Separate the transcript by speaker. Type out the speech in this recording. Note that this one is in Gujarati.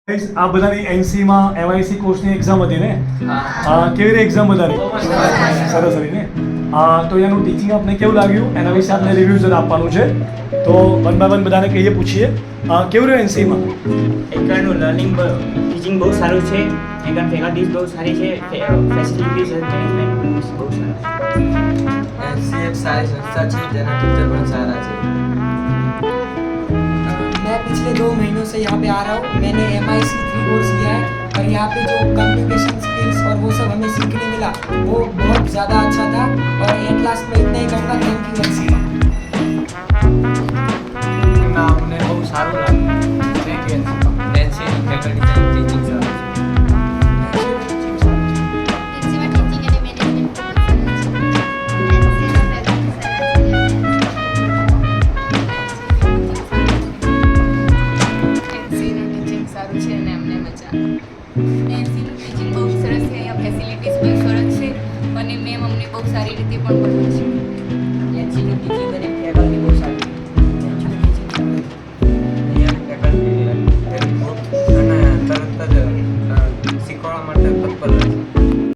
Speaker 1: આ બધાની એનસીમાં એમઆઈસી કોર્સની એક્ઝામ હતી ને કેવી રીતે એક્ઝામ બધાની સરસ હતી ને તો એનું ટીચિંગ આપને કેવું લાગ્યું એના વિશે આપણે રિવ્યૂ જરા આપવાનું છે તો વન બાય વન બધાને કહીએ પૂછીએ કેવું રહ્યું એનસીમાં
Speaker 2: એકનું લર્નિંગ ટીચિંગ બહુ સારું છે એકન ફેકલ્ટીઝ બહુ સારી છે ફેસિલિટીઝ મેનેજમેન્ટ બહુ સારું છે
Speaker 3: एनसी एक सारी संस्था છે જેના टीचर પણ સારા છે
Speaker 4: मैं पिछले 2 महीनों से यहाँ पे आ रहा हूँ। मैंने MIC 3 कोर्स किया है और यहाँ पे जो कम्युनिकेशन स्किल्स और वो सब हमें सीखने मिला वो बहुत ज़्यादा अच्छा था और एट लास्ट में इतना ही कहूँगा थैंक यू एनसी
Speaker 3: એમાં અમને બહુ સારું લાગ્યું thank you NC faculty teaching સારું
Speaker 5: એનસીમાં ટીચિંગ અને મેનેજમેન્ટ
Speaker 6: એનસીનું ટીચિંગ સારું છે અને અમને મજા એનસીનું ટીચિંગ બહુ સરસ છે અહીંયા ફેસિલિટીઝ પણ સરસ છે અને મેમ અમને બહુ સારી રીતે પણ ભણાવે છે
Speaker 2: એનસીનું